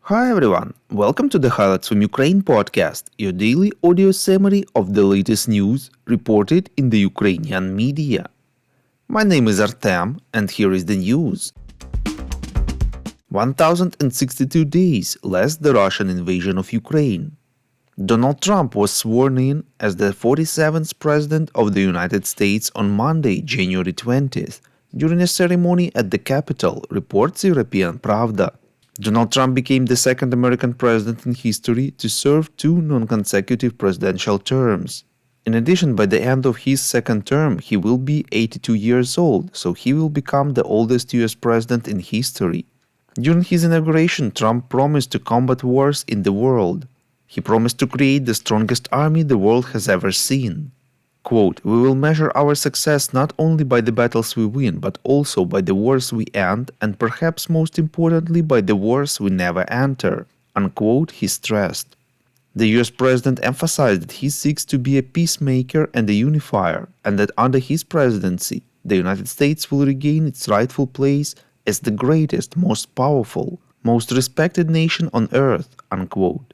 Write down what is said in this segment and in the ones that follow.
Hi everyone, welcome to the Highlights from Ukraine podcast, your daily audio summary of the latest news reported in the Ukrainian media. My name is Artem, and here is the news. 1062 days less the Russian invasion of Ukraine. Donald Trump was sworn in as the 47th President of the United States on Monday, January 20th, during a ceremony at the Capitol, reports European Pravda. Donald Trump became the second American president in history to serve two non-consecutive presidential terms. In addition, by the end of his second term, he will be 82 years old, so he will become the oldest US president in history. During his inauguration, Trump promised to combat wars in the world. He promised to create the strongest army the world has ever seen. Quote, "We will measure our success not only by the battles we win, but also by the wars we end, and perhaps most importantly by the wars we never enter," unquote, he stressed. The US president emphasized that he seeks to be a peacemaker and a unifier, and that under his presidency, the United States will regain its rightful place as the greatest, most powerful, most respected nation on earth, unquote.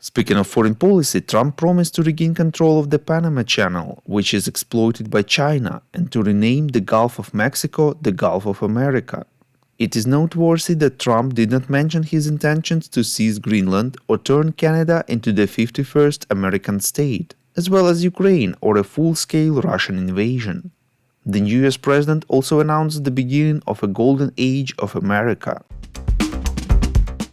Speaking of foreign policy, Trump promised to regain control of the Panama Channel, which is exploited by China, and to rename the Gulf of Mexico the Gulf of America. It is noteworthy that Trump did not mention his intentions to seize Greenland or turn Canada into the 51st American state, as well as Ukraine or a full-scale Russian invasion. The new US president also announced the beginning of a golden age of America.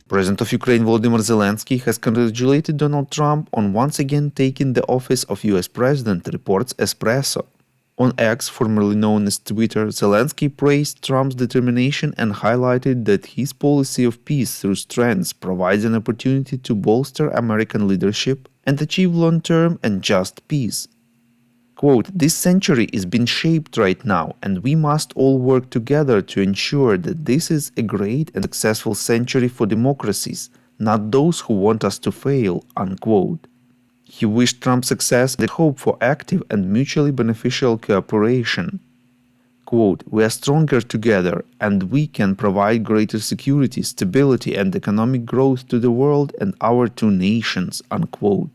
President of Ukraine Volodymyr Zelensky has congratulated Donald Trump on once again taking the office of US President, reports Espresso. On X, formerly known as Twitter, Zelensky praised Trump's determination and highlighted that his policy of peace through strength provides an opportunity to bolster American leadership and achieve long-term and just peace. Quote, "This century is being shaped right now, and we must all work together to ensure that this is a great and successful century for democracies, not those who want us to fail," unquote. He wished Trump success and hoped for active and mutually beneficial cooperation. Quote, "We are stronger together, and we can provide greater security, stability, and economic growth to the world and our two nations," unquote.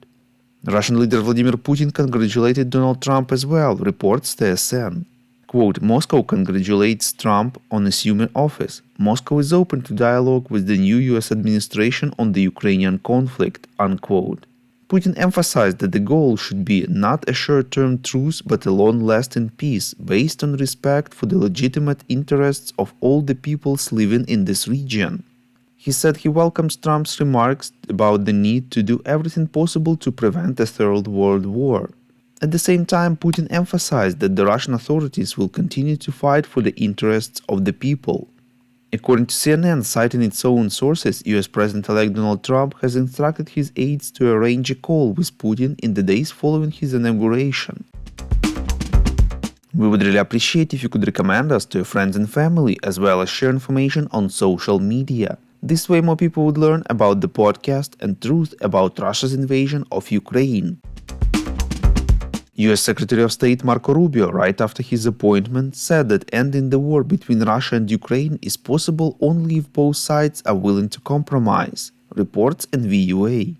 Russian leader Vladimir Putin congratulated Donald Trump as well, reports TSN. Quote, "Moscow congratulates Trump on assuming office. Moscow is open to dialogue with the new US administration on the Ukrainian conflict," unquote. Putin emphasized that the goal should be not a short-term truce but a long-lasting peace based on respect for the legitimate interests of all the peoples living in this region. He said he welcomes Trump's remarks about the need to do everything possible to prevent a third world war. At the same time, Putin emphasized that the Russian authorities will continue to fight for the interests of the people. According to CNN, citing its own sources, US President-elect Donald Trump has instructed his aides to arrange a call with Putin in the days following his inauguration. We would really appreciate if you could recommend us to your friends and family, as well as share information on social media. This way more people would learn about the podcast and truth about Russia's invasion of Ukraine. US Secretary of State Marco Rubio, right after his appointment, said that ending the war between Russia and Ukraine is possible only if both sides are willing to compromise, reports NVUA.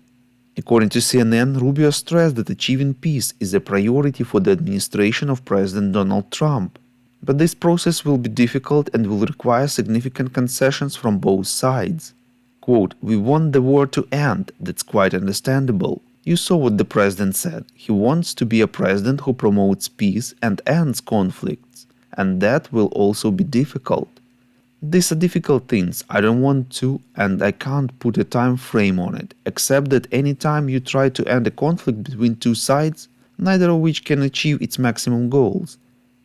According to CNN, Rubio stressed that achieving peace is a priority for the administration of President Donald Trump. But this process will be difficult and will require significant concessions from both sides. Quote, "We want the war to end, that's quite understandable. You saw what the president said. He wants to be a president who promotes peace and ends conflicts, and that will also be difficult. These are difficult things. I don't want to, and I can't put a time frame on it, except that any time you try to end a conflict between two sides, neither of which can achieve its maximum goals,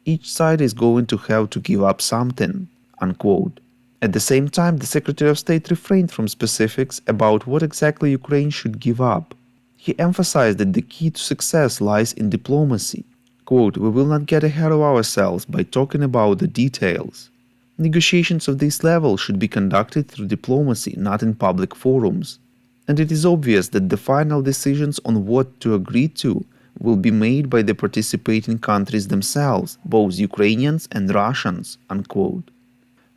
each side is going to have to give up something," unquote. At the same time, the Secretary of State refrained from specifics about what exactly Ukraine should give up. He emphasized that the key to success lies in diplomacy. Quote, "We will not get ahead of ourselves by talking about the details. Negotiations of this level should be conducted through diplomacy, not in public forums. And it is obvious that the final decisions on what to agree to will be made by the participating countries themselves, both Ukrainians and Russians," unquote.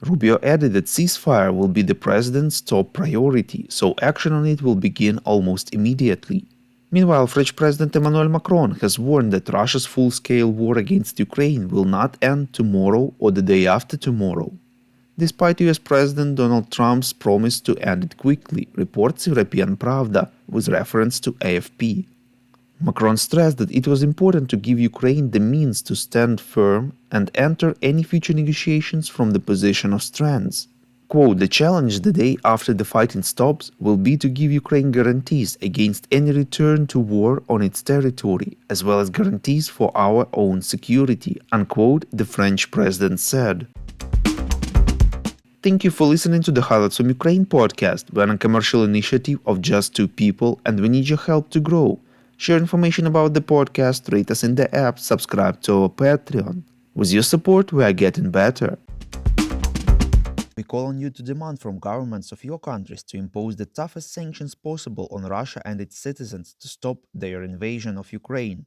Rubio added that ceasefire will be the president's top priority, so action on it will begin almost immediately. Meanwhile, French President Emmanuel Macron has warned that Russia's full-scale war against Ukraine will not end tomorrow or the day after tomorrow. Despite US President Donald Trump's promise to end it quickly, reports European Pravda with reference to AFP. Macron stressed that it was important to give Ukraine the means to stand firm and enter any future negotiations from the position of strength. Quote, "The challenge the day after the fighting stops will be to give Ukraine guarantees against any return to war on its territory, as well as guarantees for our own security," unquote, the French president said. Thank you for listening to the Highlights from Ukraine podcast. We're a commercial initiative of just two people and we need your help to grow. Share information about the podcast, rate us in the app, subscribe to our Patreon. With your support, we are getting better. We call on you to demand from governments of your countries to impose the toughest sanctions possible on Russia and its citizens to stop their invasion of Ukraine.